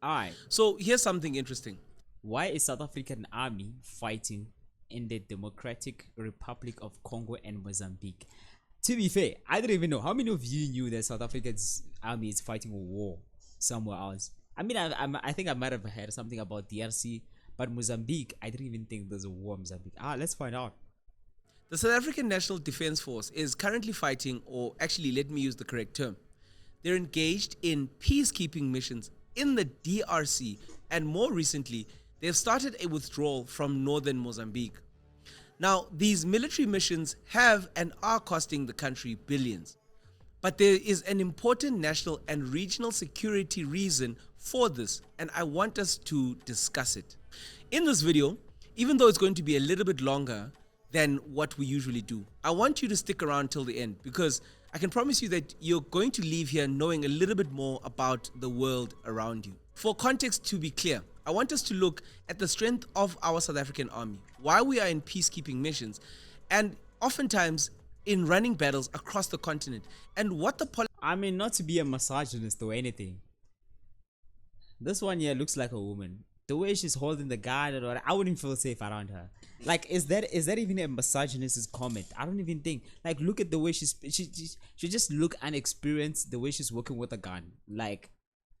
Alright, So here's something interesting. why is South African army fighting in the Democratic Republic of Congo and Mozambique? To be fair, I don't even know how many of you knew that South Africa's army is fighting a war somewhere else. I mean, I think I might have heard something about DRC, but Mozambique, I didn't even think there's a war in Mozambique. Let's find out. The South African National Defence Force is currently fighting, or actually, let me use the correct term. They're engaged in peacekeeping missions in the DRC, and more recently, they've started a withdrawal from northern Mozambique. Now, these military missions have and are costing the country billions. But there is an important national and regional security reason for this, and I want us to discuss it. In this video, even though it's going to be a little bit longer than what we usually do, I want you to stick around till the end because I can promise you that you're going to leave here knowing a little bit more about the world around you. For context to be clear, I want us to look at the strength of our South African army, why we are in peacekeeping missions, and oftentimes in running battles across the continent, and what the I mean, not to be a misogynist or anything. This one here looks like a woman. The way she's holding the gun, or I wouldn't feel safe around her. Like, is that even a misogynist comment? I don't even think. Like, look at the way she just look unexperienced. The way she's working with a gun. Like,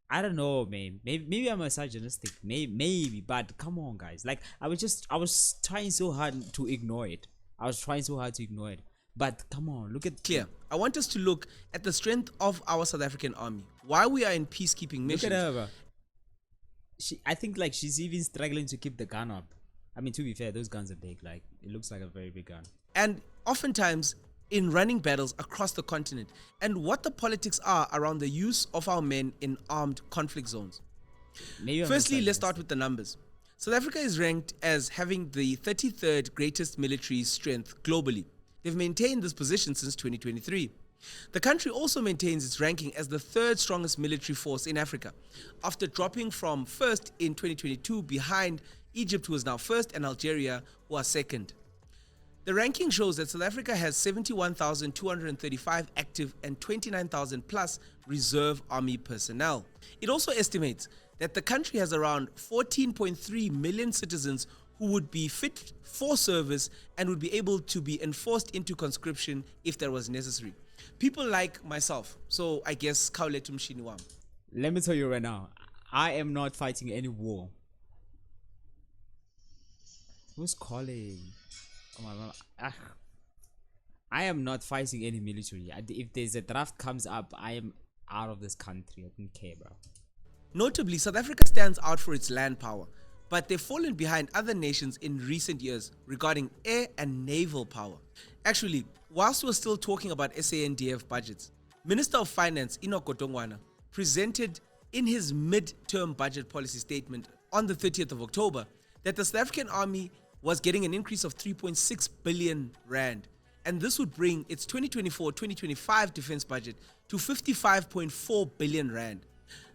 I don't know, man. Maybe I'm misogynistic. Maybe, but come on, guys. Like, I was trying so hard to ignore it. But come on, look at clear. I want us to look at the strength of our South African army, why we are in peacekeeping missions. Look at her, bro. I think like she's even struggling to keep the gun up. I mean, to be fair, those guns are big. Like, it looks like a very big gun. And oftentimes in running battles across the continent, and what the politics are around the use of our men in armed conflict zones. Firstly, let's start with the numbers. South Africa is ranked as having the 33rd greatest military strength globally. They've maintained this position since 2023. The country also maintains its ranking as the third strongest military force in Africa, after dropping from first in 2022 behind Egypt, who is now first, and Algeria, who are second. The ranking shows that South Africa has 71,235 active and 29,000 plus reserve army personnel. It also estimates that the country has around 14.3 million citizens who would be fit for service and would be able to be enforced into conscription if that was necessary. People like myself, so I guess Kauletu Mshini wam. Let me tell you right now, I am not fighting any war. Who's calling? Oh my God. I am not fighting any military. If there's a draft comes up, I am out of this country. I don't care, bro. Notably, South Africa stands out for its land power, but they've fallen behind other nations in recent years regarding air and naval power. Actually, whilst we're still talking about SANDF budgets, Minister of Finance Enoch Godongwana presented in his mid-term budget policy statement on the 30th of October that the South African Army was getting an increase of 3.6 billion rand, and this would bring its 2024-2025 defense budget to 55.4 billion rand.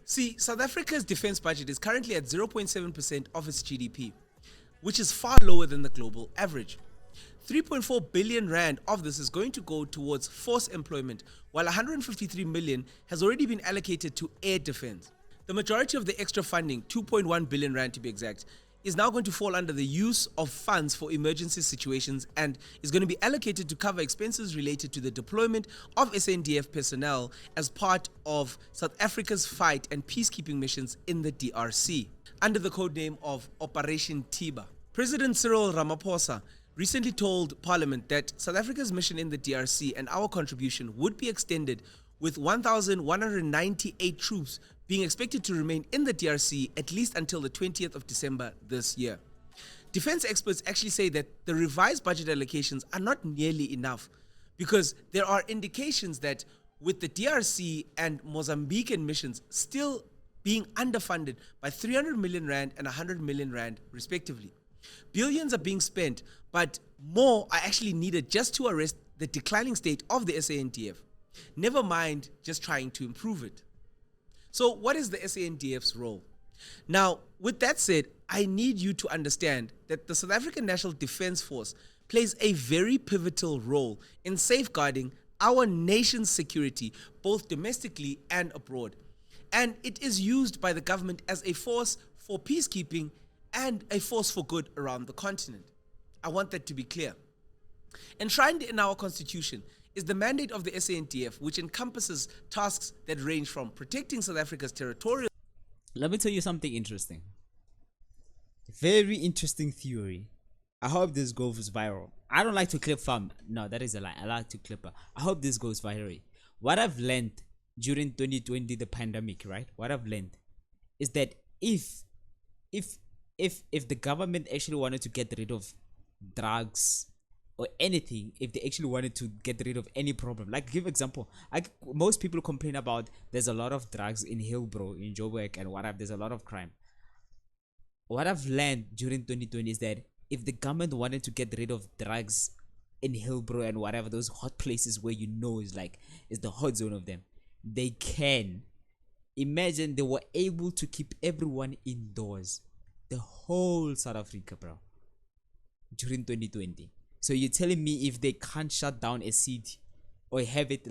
See, South Africa's defense budget is currently at 0.7% of its GDP, which is far lower than the global average. 3.4 billion rand of this is going to go towards force employment, while 153 million has already been allocated to air defense. The majority of the extra funding, 2.1 billion rand to be exact, is now going to fall under the use of funds for emergency situations and is going to be allocated to cover expenses related to the deployment of SANDF personnel as part of South Africa's fight and peacekeeping missions in the DRC, under the codename of Operation Tiba. President Cyril Ramaphosa recently told Parliament that South Africa's mission in the DRC and our contribution would be extended, with 1,198 troops being expected to remain in the DRC at least until the 20th of December this year. Defense experts actually say that the revised budget allocations are not nearly enough because there are indications that with the DRC and Mozambican missions still being underfunded by 300 million rand and 100 million rand respectively. Billions are being spent, but more are actually needed just to arrest the declining state of the SANDF. Never mind just trying to improve it. So what is the SANDF's role? Now, with that said, I need you to understand that the South African National Defence Force plays a very pivotal role in safeguarding our nation's security, both domestically and abroad. And it is used by the government as a force for peacekeeping and a force for good around the continent. I want that to be clear. Enshrined in our constitution is the mandate of the SANDF, which encompasses tasks that range from protecting South Africa's territorial. Let me tell you something interesting. Very interesting theory. I hope this goes viral. I don't like to clip from. No, that is a lie. I like to clip. I hope this goes viral. What I've learned during 2020, the pandemic, right? What I've learned is that if the government actually wanted to get rid of drugs or anything, if they actually wanted to get rid of any problem, like give example, most people complain about there's a lot of drugs in Hillbrow, in Joburg and whatever, there's a lot of crime. What I've learned during 2020 is that if the government wanted to get rid of drugs in Hillbrow and whatever, those hot places where is the hot zone of them, they can. Imagine they were able to keep everyone indoors, the whole South Africa, bro, during 2020. So you're telling me if they can't shut down a city or have it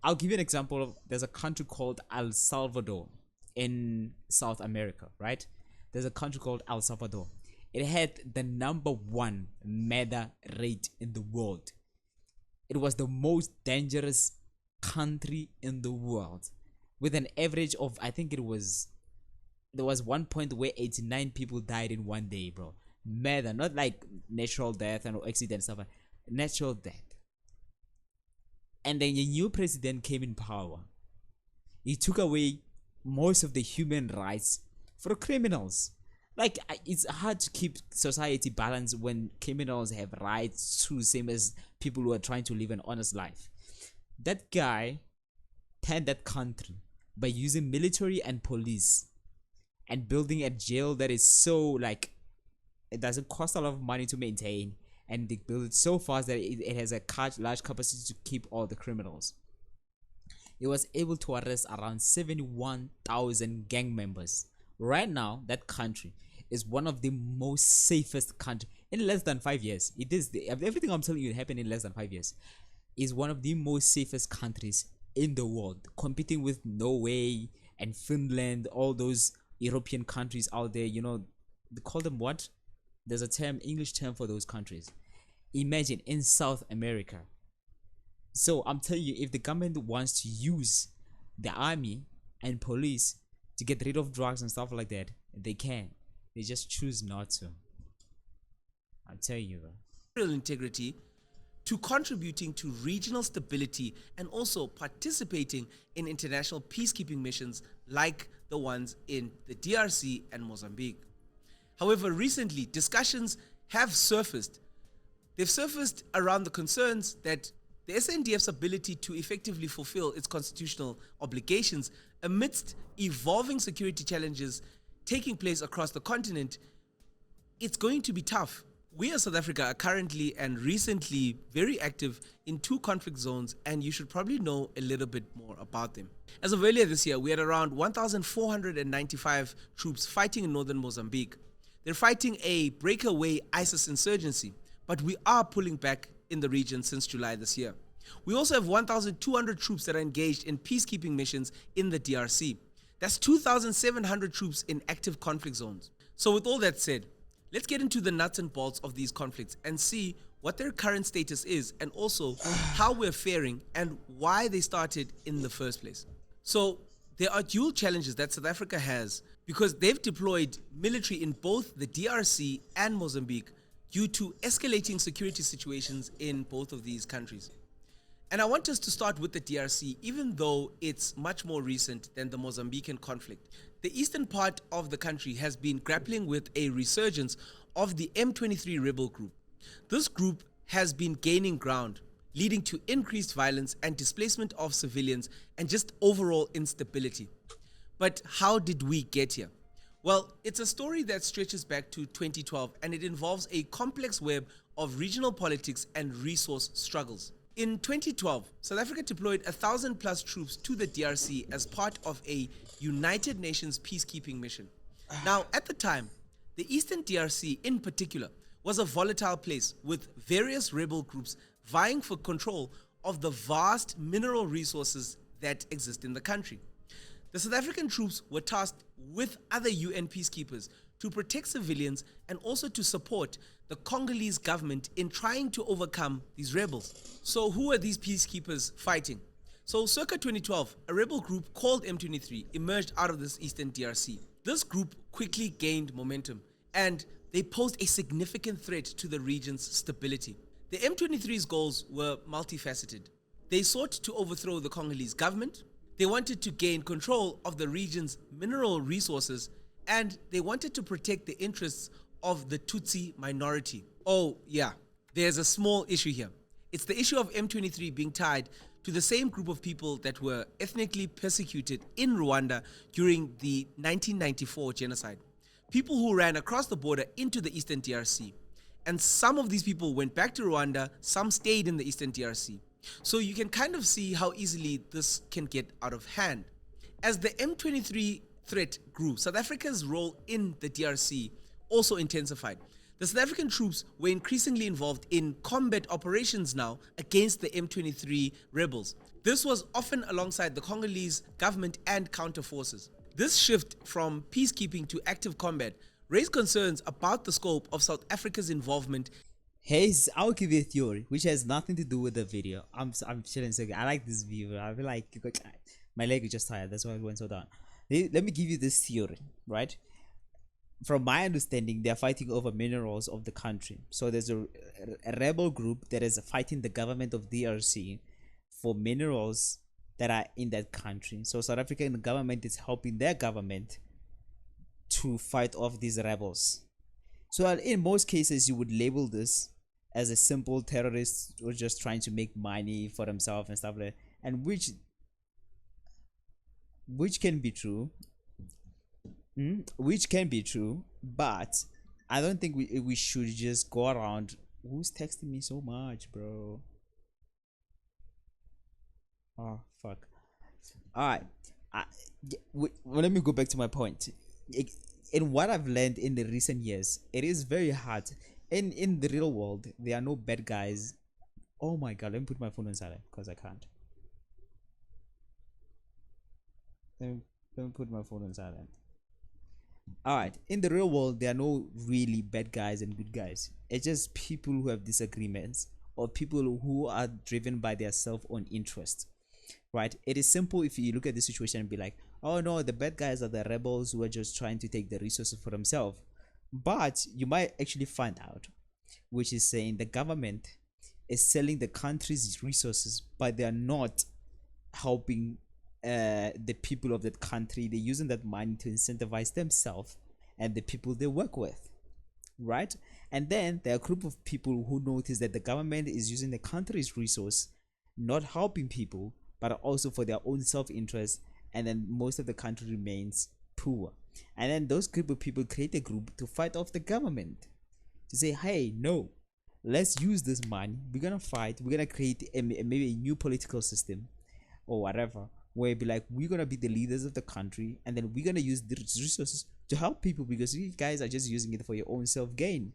I'll give you an example of, there's a country called El Salvador in South America, right? There's a country called El Salvador. It had the #1 murder rate in the world. It was the most dangerous country in the world, with an average of, I think there was one point where 89 people died in one day, bro. Murder, not like natural death and accident stuff, natural death. And then a new president came in power. He took away most of the human rights for criminals. Like, it's hard to keep society balanced when criminals have rights too, same as people who are trying to live an honest life. That guy turned that country by using military and police and building a jail that is so, it doesn't cost a lot of money to maintain, and they build it so fast that it has a large capacity to keep all the criminals. It was able to arrest around 71,000 gang members. Right now, that country is one of the most safest countries in less than 5 years. It is everything I'm telling you happened in less than 5 years. Is one of the most safest countries in the world, competing with Norway and Finland, all those European countries out there. They call them what? There's a English term for those countries. Imagine in South America. So I'm telling you, if the government wants to use the army and police to get rid of drugs and stuff like that, they can. They just choose not to. I'm telling you, bro. Integrity, to contributing to regional stability and also participating in international peacekeeping missions like the ones in the DRC and Mozambique. However, recently discussions have surfaced. They've surfaced around the concerns that the SANDF's ability to effectively fulfill its constitutional obligations amidst evolving security challenges taking place across the continent, it's going to be tough. We as South Africa are currently and recently very active in 2 conflict zones, and you should probably know a little bit more about them. As of earlier this year, we had around 1,495 troops fighting in northern Mozambique. They're fighting a breakaway ISIS insurgency, but we are pulling back in the region since July this year. We also have 1,200 troops that are engaged in peacekeeping missions in the DRC. That's 2,700 troops in active conflict zones. So with all that said, let's get into the nuts and bolts of these conflicts and see what their current status is, and also how we're faring and why they started in the first place. So there are dual challenges that South Africa has because they've deployed military in both the DRC and Mozambique due to escalating security situations in both of these countries. And I want us to start with the DRC, even though it's much more recent than the Mozambican conflict. The eastern part of the country has been grappling with a resurgence of the M23 rebel group. This group has been gaining ground, leading to increased violence and displacement of civilians and just overall instability. But how did we get here? Well, it's a story that stretches back to 2012, and it involves a complex web of regional politics and resource struggles. In 2012, South Africa deployed 1,000+ troops to the DRC as part of a United Nations peacekeeping mission. Now, at the time, the Eastern DRC in particular was a volatile place with various rebel groups vying for control of the vast mineral resources that exist in the country. The South African troops were tasked with other UN peacekeepers to protect civilians and also to support the Congolese government in trying to overcome these rebels. So who are these peacekeepers fighting? So circa 2012, a rebel group called M23 emerged out of this eastern DRC. This group quickly gained momentum and they posed a significant threat to the region's stability. The M23's goals were multifaceted. They sought to overthrow the Congolese government, they wanted to gain control of the region's mineral resources, and they wanted to protect the interests of the Tutsi minority. Oh yeah, there's a small issue here. It's the issue of M23 being tied to the same group of people that were ethnically persecuted in Rwanda during the 1994 genocide. People who ran across the border into the Eastern DRC. And some of these people went back to Rwanda, some stayed in the Eastern DRC. So you can kind of see how easily this can get out of hand. As the M23 threat grew, South Africa's role in the DRC also intensified. The South African troops were increasingly involved in combat operations now against the M23 rebels. This was often alongside the Congolese government and counter forces. This shift from peacekeeping to active combat raised concerns about the scope of South Africa's involvement. Hey, I'll give you a theory which has nothing to do with the video. I'm chilling so good. I like this view. I feel like my leg is just tired. That's why it went so down. Let me give you this theory, right? From my understanding, they're fighting over minerals of the country. So there's a rebel group that is fighting the government of DRC for minerals that are in that country. So South African government is helping their government to fight off these rebels. So in most cases, you would label this as a simple terrorist who just trying to make money for himself and stuff like that, and which can be true. Which can be true, but I don't think we should just go around. Who's texting me so much, bro? Oh fuck. All right. Let me go back to my point. In what I've learned in the recent years, it is very hard. In the real world, there are no bad guys. Oh my god, let me put my phone on silent because I can't. Let me put my phone on silent. Alright, in the real world, there are no really bad guys and good guys. It's just people who have disagreements or people who are driven by their self-own interest. Right? It is simple if you look at the situation and be like, oh no, the bad guys are the rebels who are just trying to take the resources for themselves. But you might actually find out, which is saying the government is selling the country's resources, but they are not helping the people of that country. They're using that money to incentivize themselves and the people they work with, right? And then there are a group of people who notice that the government is using the country's resource, not helping people, but also for their own self-interest, and then most of the country remains poor. And then those group of people create a group to fight off the government, to say, hey, no, let's use this money, we're gonna fight, we're gonna create maybe a new political system or whatever, where it'd be like, we're gonna be the leaders of the country, and then we're gonna use the resources to help people because you guys are just using it for your own self-gain.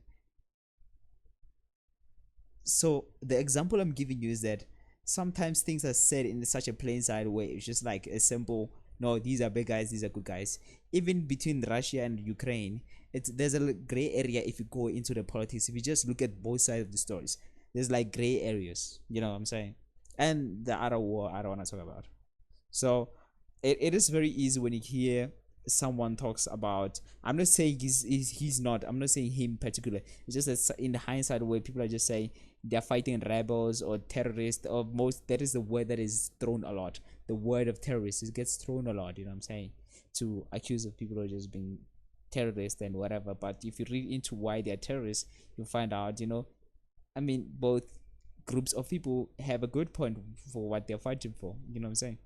So the example I'm giving you is that sometimes things are said in such a plain side way. It's just like a simple, no, these are bad guys, these are good guys. Even between Russia and Ukraine, there's a gray area if you go into the politics. If you just look at both sides of the stories, there's like gray areas, you know what I'm saying? And the other war I don't want to talk about. So it is very easy when you hear someone talks about, I'm not saying he's not, I'm not saying him particular, it's just that in the hindsight where people are just saying they're fighting rebels or terrorists, or most, that is the word that is thrown a lot. The word of terrorists, it gets thrown a lot, you know what I'm saying, to accuse of people of just being terrorists and whatever. But if you read into why they're terrorists, you find out, you know, I mean, both groups of people have a good point for what they're fighting for, you know what I'm saying,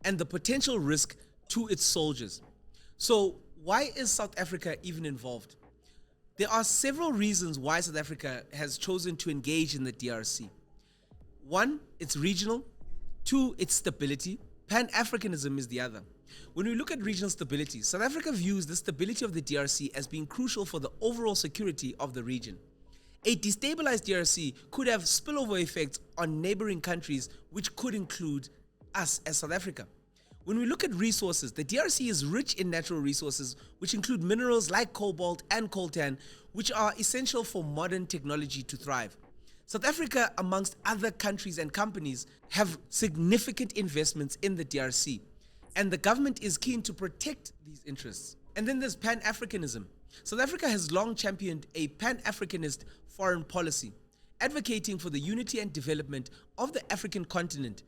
and the potential risk to its soldiers. So why is South Africa even involved? There are several reasons why South Africa has chosen to engage in the DRC. One, it's regional. Two, it's stability. Pan-Africanism is the other. When we look at regional stability, South Africa views the stability of the DRC as being crucial for the overall security of the region. A destabilized DRC could have spillover effects on neighboring countries, which could include us as South Africa. When we look at resources, the DRC is rich in natural resources, which include minerals like cobalt and coltan, which are essential for modern technology to thrive. South Africa, amongst other countries and companies, have significant investments in the DRC, and the government is keen to protect these interests. And then there's Pan-Africanism. South Africa has long championed a Pan-Africanist foreign policy, advocating for the unity and development of the African continent.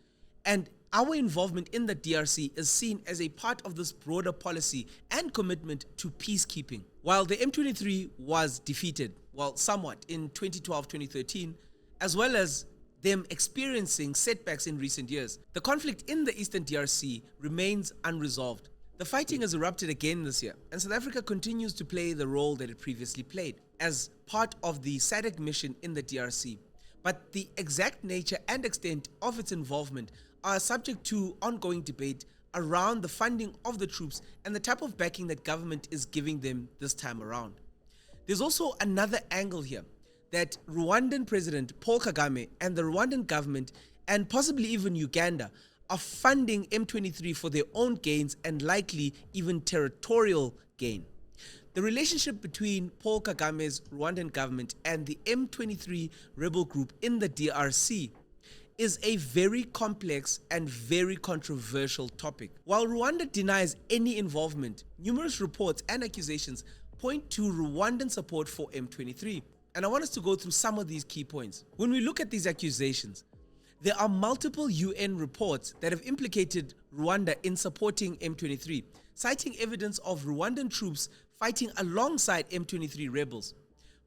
And our involvement in the DRC is seen as a part of this broader policy and commitment to peacekeeping. While the M23 was defeated, well, somewhat in 2012-2013, as well as them experiencing setbacks in recent years, the conflict in the Eastern DRC remains unresolved. The fighting has erupted again this year, and South Africa continues to play the role that it previously played as part of the SADC mission in the DRC. But the exact nature and extent of its involvement are subject to ongoing debate around the funding of the troops and the type of backing that government is giving them this time around. There's also another angle here, that Rwandan President Paul Kagame and the Rwandan government, and possibly even Uganda, are funding M23 for their own gains and likely even territorial gain. The relationship between Paul Kagame's Rwandan government and the M23 rebel group in the DRC is a very complex and very controversial topic. While Rwanda denies any involvement, numerous reports and accusations point to Rwandan support for M23. And I want us to go through some of these key points. When we look at these accusations, there are multiple UN reports that have implicated Rwanda in supporting M23, citing evidence of Rwandan troops fighting alongside M23 rebels,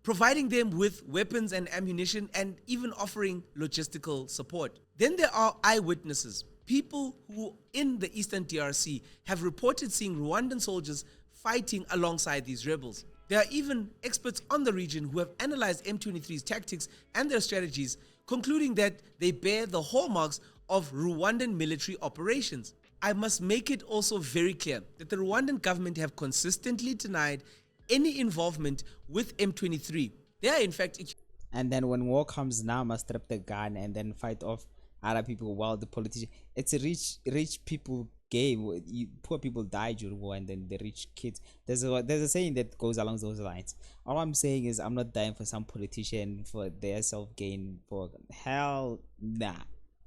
providing them with weapons and ammunition, and even offering logistical support. Then there are eyewitnesses, people who in the Eastern DRC have reported seeing Rwandan soldiers fighting alongside these rebels. There are even experts on the region who have analyzed M23's tactics and their strategies, concluding that they bear the hallmarks of Rwandan military operations. I must make it also very clear that the Rwandan government have consistently denied any involvement with M23. They are in fact... And then when war comes now, must strap the gun and then fight off other people while the politician... It's a rich people game. Poor people die during war, and then the rich kids. There's a saying that goes along those lines. All I'm saying is I'm not dying for some politician for their self-gain. For hell nah.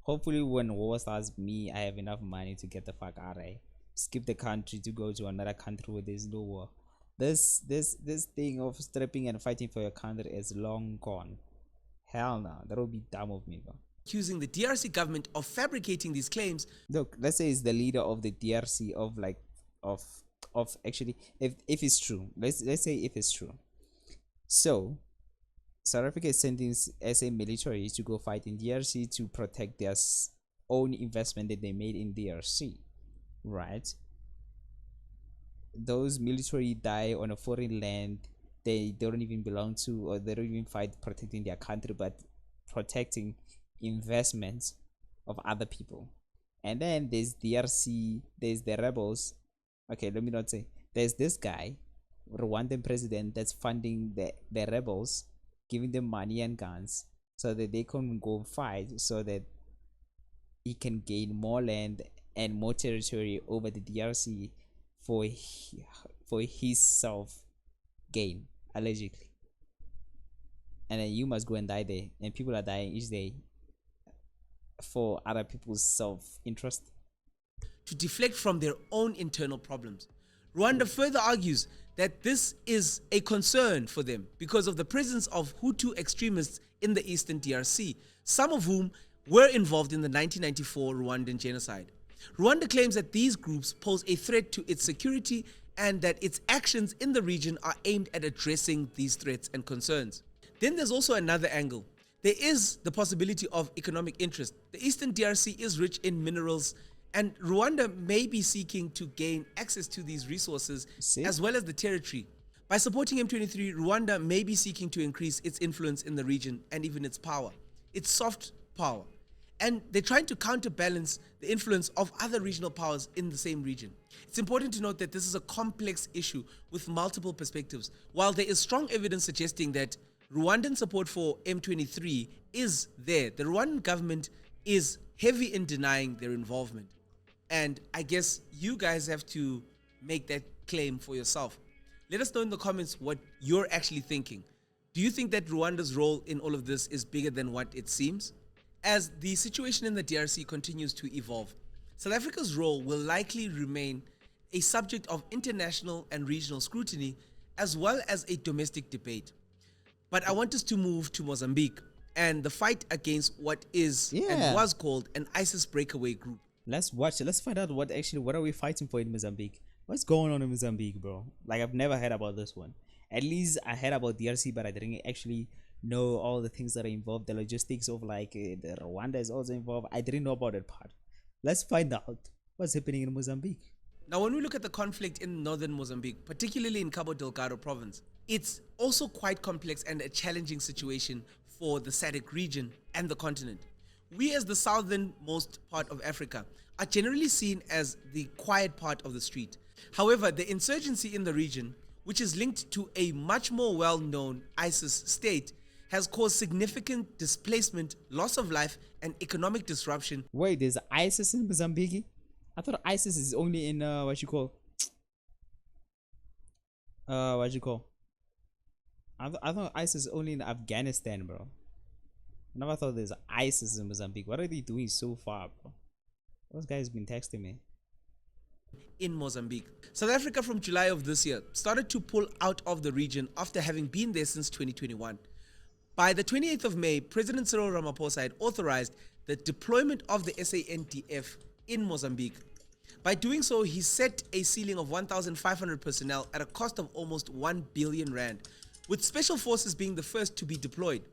Hopefully when war starts, I have enough money to get the fuck out of here. Skip the country to go to another country where there's no war. This thing of stripping and fighting for your country is long gone. Hell no, that would be dumb of me, bro. Accusing the DRC government of fabricating these claims. Look, let's say it's the leader of the DRC of actually, if it's true, let's say if it's true. So South Africa is sending SA military to go fight in DRC to protect their own investment that they made in DRC, right? Those military die on a foreign land they don't even belong to, or they don't even fight protecting their country, but protecting investments of other people. And then there's DRC, there's the rebels. Okay, let me not say. There's this guy, Rwandan president, that's funding the rebels, giving them money and guns so that they can go fight, so that he can gain more land and more territory over the DRC for his self gain, allegedly. And then you must go and die there, and people are dying each day for other people's self-interest, to deflect from their own internal problems. Rwanda further argues that this is a concern for them because of the presence of Hutu extremists in the Eastern DRC, some of whom were involved in the 1994 Rwandan genocide. Rwanda claims that these groups pose a threat to its security and that its actions in the region are aimed at addressing these threats and concerns. Then there's also another angle. There is the possibility of economic interest. The Eastern DRC is rich in minerals, and Rwanda may be seeking to gain access to these resources as well as the territory. By supporting M23, Rwanda may be seeking to increase its influence in the region and even its power, its soft power. And they're trying to counterbalance the influence of other regional powers in the same region. It's important to note that this is a complex issue with multiple perspectives. While there is strong evidence suggesting that Rwandan support for M23 is there, the Rwandan government is heavy in denying their involvement. And I guess you guys have to make that claim for yourself. Let us know in the comments what you're actually thinking. Do you think that Rwanda's role in all of this is bigger than what it seems? As the situation in the DRC continues to evolve, South Africa's role will likely remain a subject of international and regional scrutiny, as well as a domestic debate. But I want us to move to Mozambique and the fight against what is and was called an ISIS breakaway group. Let's watch it. Let's find out what are we fighting for in Mozambique. What's going on in Mozambique, bro? Like, I've never heard about this one. At least I heard about DRC, but I didn't actually know all the things that are involved. The logistics of the Rwanda is also involved. I didn't know about that part. Let's find out what's happening in Mozambique. Now, when we look at the conflict in northern Mozambique, particularly in Cabo Delgado province, it's also quite complex and a challenging situation for the SADC region and the continent. We, as the southernmost part of Africa, are generally seen as the quiet part of the street. However, the insurgency in the region, which is linked to a much more well-known ISIS state, has caused significant displacement, loss of life, and economic disruption. Wait, there's ISIS in Mozambique? I thought ISIS is only in I thought ISIS is only in Afghanistan, bro. I never thought there's ISIS in Mozambique. What are they doing so far, bro? Those guys been texting me. In Mozambique, South Africa from July of this year started to pull out of the region after having been there since 2021. By the 28th of May, President Cyril Ramaphosa had authorized the deployment of the SANDF in Mozambique. By doing so, he set a ceiling of 1,500 personnel at a cost of almost 1 billion rand, with special forces being the first to be deployed.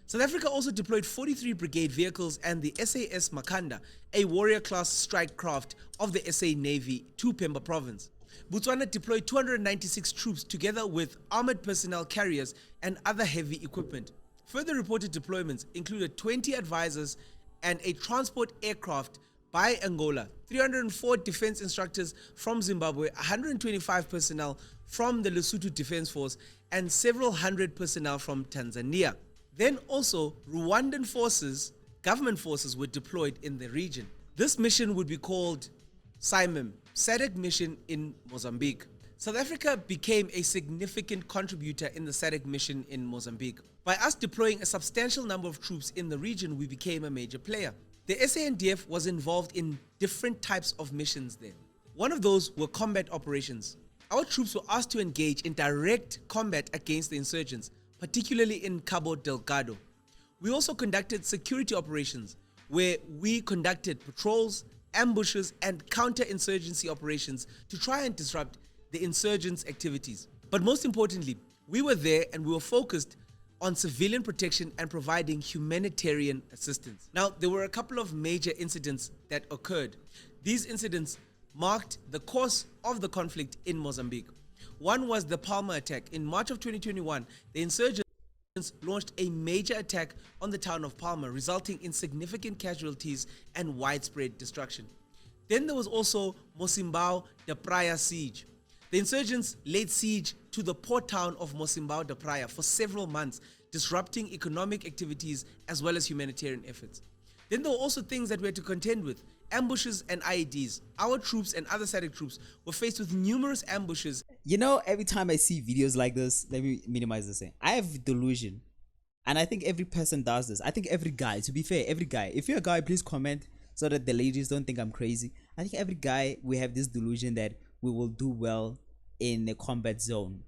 South Africa also deployed 43 brigade vehicles and the SAS Makanda, a warrior-class strike craft of the SA Navy, to Pemba province. Botswana deployed 296 troops together with armored personnel carriers and other heavy equipment. Further reported deployments included 20 advisors and a transport aircraft by Angola, 304 defense instructors from Zimbabwe, 125 personnel from the Lesotho Defense Force, and several hundred personnel from Tanzania. Then also, Rwandan forces, government forces, were deployed in the region. This mission would be called SIMEM, SADC Mission in Mozambique. South Africa became a significant contributor in the SADC mission in Mozambique. By us deploying a substantial number of troops in the region, we became a major player. The SANDF was involved in different types of missions there. One of those were combat operations. Our troops were asked to engage in direct combat against the insurgents, particularly in Cabo Delgado. We also conducted security operations, where we conducted patrols, ambushes, and counter-insurgency operations to try and disrupt the insurgents' activities. But most importantly, we were there and we were focused on civilian protection and providing humanitarian assistance. Now, there were a couple of major incidents that occurred. These incidents marked the course of the conflict in Mozambique. One was the Palma attack. In March of 2021, the insurgents launched a major attack on the town of Palma, resulting in significant casualties and widespread destruction. Then there was also Mosimbao de Praia siege. The insurgents laid siege to the port town of Mosimbao de Praia for several months, disrupting economic activities as well as humanitarian efforts. Then there were also things that we had to contend with: ambushes and IEDs. Our troops and other SADC troops were faced with numerous ambushes. You know, every time I see videos like this, let me minimize this thing. I have delusion. And I think every person does this. I think every guy, to be fair, every guy. If you're a guy, please comment so that the ladies don't think I'm crazy. I think every guy, we have this delusion that we will do well in a combat zone.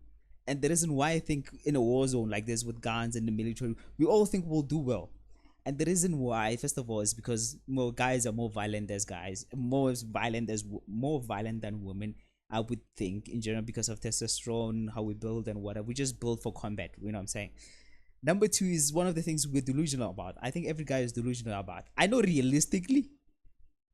And the reason why I think in a war zone like this with guns and the military, we all think we'll do well. And the reason why, first of all, is because more guys are more violent as guys, more violent than women, I would think, in general, because of testosterone, how we build and whatever. We just build for combat, you know what I'm saying? Number two is one of the things we're delusional about. I think every guy is delusional about. I know realistically,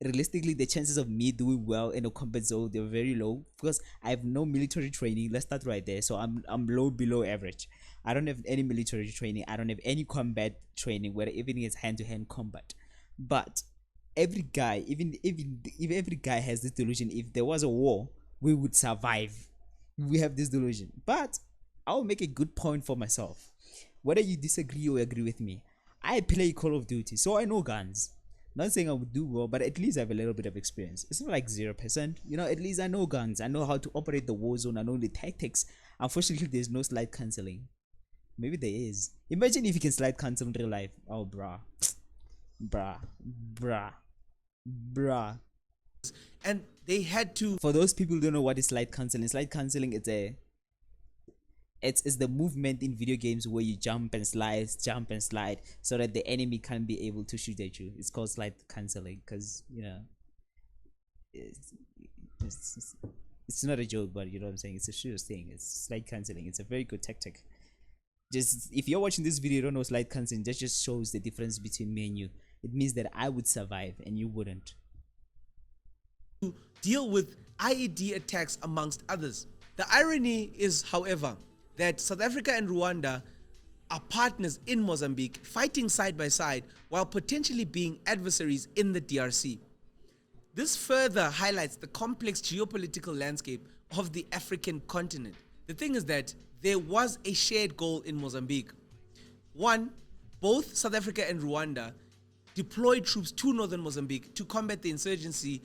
the chances of me doing well in a combat zone, they're very low because I have no military training. Let's start right there. So I'm low below average. I don't have any military training. I don't have any combat training, where even it's hand-to-hand combat. But every guy, even if every guy has this delusion, if there was a war, we would survive. We have this delusion. But I'll make a good point for myself. Whether you disagree or agree with me, I play Call of Duty, so I know guns. Not saying I would do well, but at least I have a little bit of experience. It's not like 0%. You know, at least I know guns. I know how to operate the war zone. I know the tactics. Unfortunately, there's no slide canceling. Maybe there is. Imagine if you can slide cancel in real life. Oh, bruh. Bruh. Bruh. Bruh. And they had to. For those people who don't know what is slide canceling, it's the movement in video games where you jump and slide so that the enemy can't be able to shoot at you. It's called slide canceling because, you know, it's, it's, it's not a joke, but you know what I'm saying. It's a serious thing. It's slide canceling. It's a very good tactic. Just if you're watching this video, you don't know slide canceling. That just shows the difference between me and you. It means that I would survive and you wouldn't. Deal with IED attacks amongst others. The irony is, however, that South Africa and Rwanda are partners in Mozambique, fighting side by side while potentially being adversaries in the DRC. This further highlights the complex geopolitical landscape of the African continent. The thing is that there was a shared goal in Mozambique. One, both South Africa and Rwanda deployed troops to northern Mozambique to combat the insurgency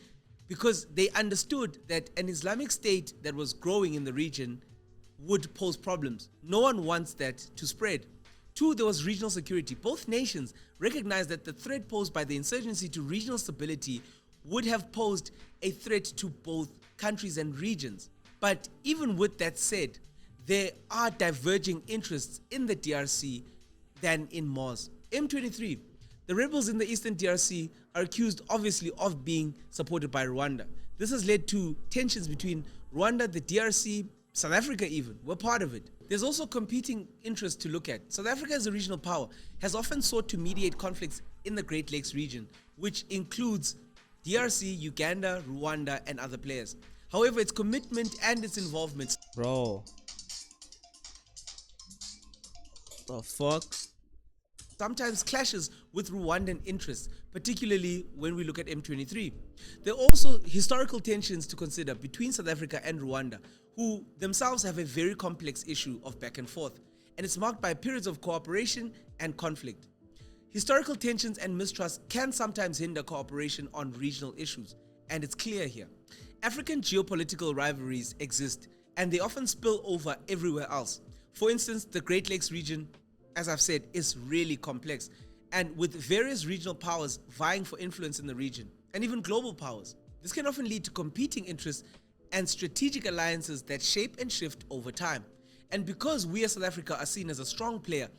because they understood that an Islamic state that was growing in the region would pose problems. No one wants that to spread. Two, there was regional security. Both nations recognized that the threat posed by the insurgency to regional stability would have posed a threat to both countries and regions. But even with that said, there are diverging interests in the DRC than in Moz. M23, the rebels in the eastern DRC are accused obviously of being supported by Rwanda. This has led to tensions between Rwanda, the DRC, South Africa even. We're part of it. There's also competing interests to look at. South Africa as a regional power has often sought to mediate conflicts in the Great Lakes region, which includes DRC, Uganda, Rwanda, and other players. However, its commitment and its involvement, Bro. The fuck? sometimes clashes with Rwandan interests, particularly when we look at M23. There are also historical tensions to consider between South Africa and Rwanda, who themselves have a very complex issue of back and forth, and it's marked by periods of cooperation and conflict. Historical tensions and mistrust can sometimes hinder cooperation on regional issues, and it's clear here. African geopolitical rivalries exist, and they often spill over everywhere else. For instance, the Great Lakes region, as I've said, is really complex, and with various regional powers vying for influence in the region, and even global powers. This can often lead to competing interests and strategic alliances that shape and shift over time. And because we as South Africa are seen as a strong player,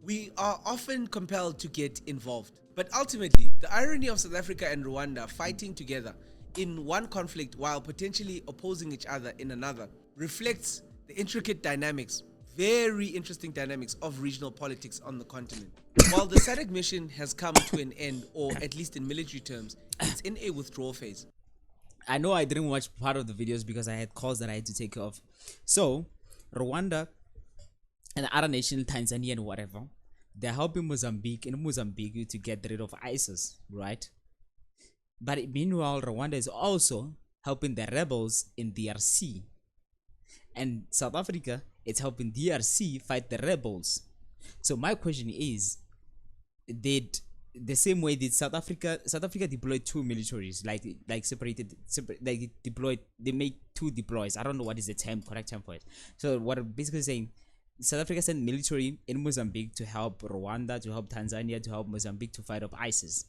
we are often compelled to get involved. But ultimately, the irony of South Africa and Rwanda fighting together in one conflict while potentially opposing each other in another reflects the intricate dynamics, very interesting dynamics of regional politics on the continent. While the SADC mission has come to an end, or at least in military terms, it's in a withdrawal phase. I know I didn't watch part of the videos because I had calls that I had to take off. So, Rwanda and other nations, Tanzania and whatever, they're helping Mozambique to get rid of ISIS, right? But meanwhile, Rwanda is also helping the rebels in DRC. And South Africa is helping DRC fight the rebels. So my question is, did the same way did South Africa deployed two militaries, they made two deploys. I don't know what is the correct term for it. So what I'm basically saying, South Africa sent military in Mozambique to help Rwanda, to help Tanzania, to help Mozambique to fight off ISIS.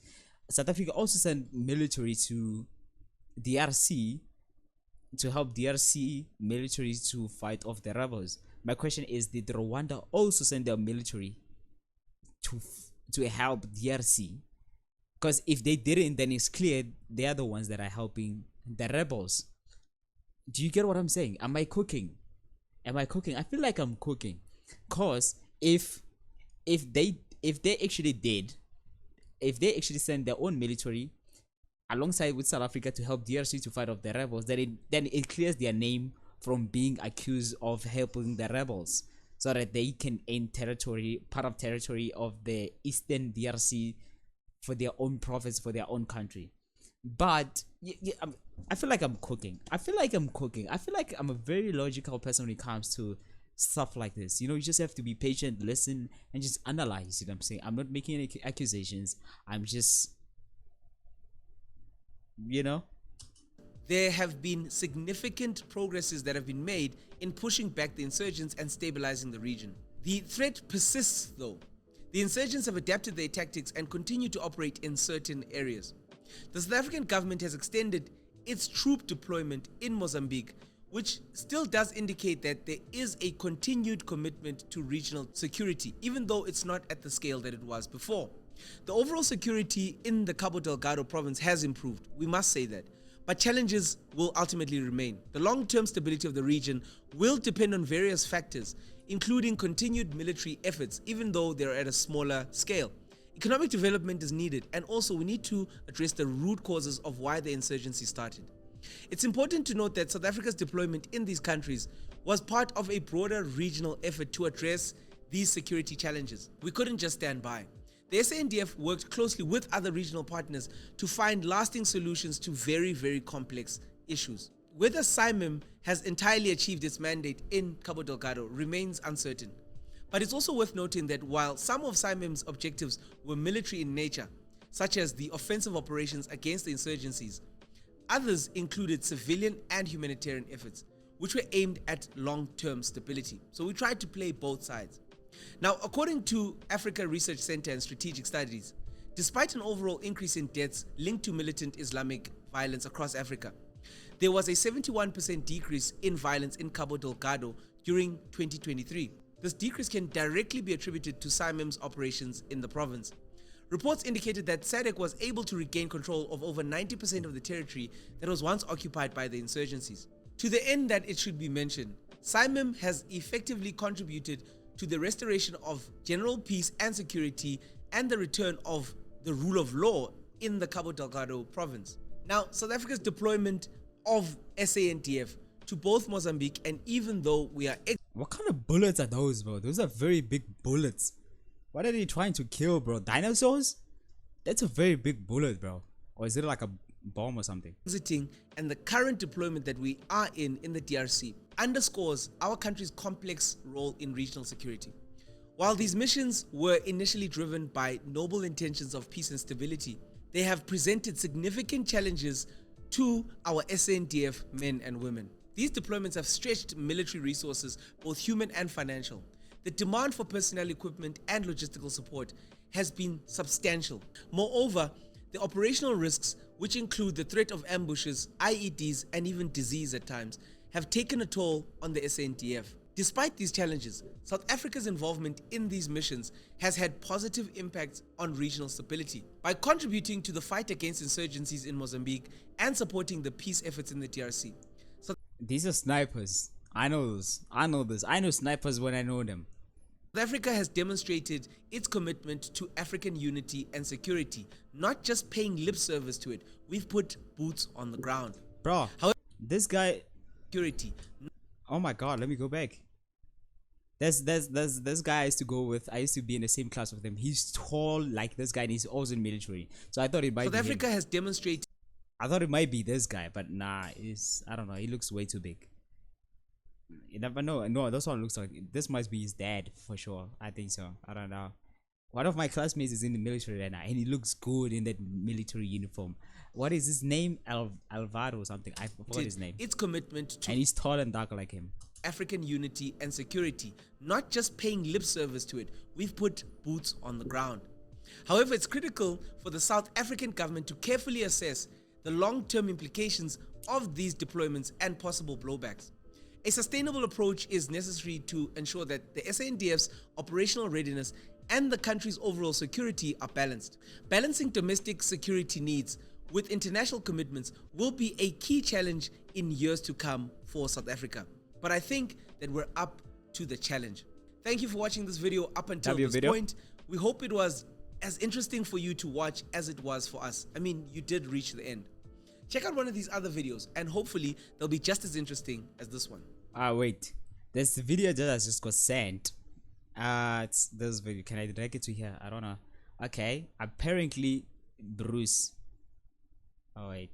South Africa also sent military to DRC to help DRC military to fight off the rebels. My question is, did Rwanda also send their military to help DRC? Because if they didn't, then it's clear they are the ones that are helping the rebels. Do you get what I'm saying? Am I cooking? I feel like I'm cooking. Cause if they actually send their own military alongside with South Africa to help DRC to fight off the rebels, then it clears their name from being accused of helping the rebels, so that they can gain part of territory of the eastern DRC for their own profits, for their own country. But I feel like I'm cooking. I feel like I'm a very logical person when it comes to stuff like this. You know, you just have to be patient, listen, and just analyze. You know what I'm saying? I'm not making any accusations. I'm just you know. There have been significant progresses that have been made in pushing back the insurgents and stabilizing the region. The threat persists though. The insurgents have adapted their tactics and continue to operate in certain areas. The South African government has extended its troop deployment in Mozambique, which still does indicate that there is a continued commitment to regional security, even though it's not at the scale that it was before. The overall security in the Cabo Delgado province has improved, we must say that, but challenges will ultimately remain. The long-term stability of the region will depend on various factors, including continued military efforts, even though they're at a smaller scale. Economic development is needed, and also we need to address the root causes of why the insurgency started. It's important to note that South Africa's deployment in these countries was part of a broader regional effort to address these security challenges. We couldn't just stand by. The SANDF worked closely with other regional partners to find lasting solutions to very, very complex issues. Whether SIMIM has entirely achieved its mandate in Cabo Delgado remains uncertain. But it's also worth noting that while some of SIMIM's objectives were military in nature, such as the offensive operations against the insurgencies, others included civilian and humanitarian efforts, which were aimed at long-term stability. So we tried to play both sides. Now, according to Africa Research Center and Strategic Studies, despite an overall increase in deaths linked to militant Islamic violence across Africa, there was a 71% decrease in violence in Cabo Delgado during 2023. This decrease can directly be attributed to SIMIM's operations in the province. Reports indicated that SADC was able to regain control of over 90% of the territory that was once occupied by the insurgencies. To the end that it should be mentioned, SIMIM has effectively contributed to the restoration of general peace and security and the return of the rule of law in the Cabo Delgado province. Now, South Africa's deployment of SANDF to both Mozambique, and even though we are... What kind of bullets are those, bro? Those are very big bullets. What are they trying to kill, bro? Dinosaurs? That's a very big bullet, bro. Or is it like a bomb or something? Exiting and the current deployment that we are in the DRC underscores our country's complex role in regional security. While these missions were initially driven by noble intentions of peace and stability, they have presented significant challenges to our SANDF men and women. These deployments have stretched military resources, both human and financial. The demand for personnel, equipment, and logistical support has been substantial. Moreover, the operational risks, which include the threat of ambushes, IEDs, and even disease at times, have taken a toll on the SANDF. Despite these challenges, South Africa's involvement in these missions has had positive impacts on regional stability. By contributing to the fight against insurgencies in Mozambique and supporting the peace efforts in the DRC. These are snipers. I know this. I know this. I know snipers when I know them. South Africa has demonstrated its commitment to African unity and security, not just paying lip service to it. We've put boots on the ground. Bro, however, this guy... Security. Oh my god, let me go back. There's this guy I used to go with. I used to be in the same class with him. He's tall like this guy and he's also in military. So I thought it might be South Africa him. has demonstrated... I thought it might be this guy, but nah, I don't know, he looks way too big. You never know. No, this one looks like this must be his dad for sure. I think so. I don't know. One of my classmates is in the military right now, and he looks good in that military uniform. What is his name? Alvaro or something. I forgot his name. Its commitment to... And he's tall and dark like him. African unity and security, not just paying lip service to it. We've put boots on the ground. However, it's critical for the South African government to carefully assess the long-term implications of these deployments and possible blowbacks. A sustainable approach is necessary to ensure that the SANDF's operational readiness and the country's overall security are balanced. Balancing domestic security needs with international commitments will be a key challenge in years to come for South Africa. But I think that we're up to the challenge. Thank you for watching this video up until this point. We hope it was as interesting for you to watch as it was for us. I mean, you did reach the end. Check out one of these other videos and hopefully they'll be just as interesting as this one. Wait. This video that just got sent. It's this video. Can I drag it to here? I don't know. Okay. Apparently, Bruce. Oh, wait.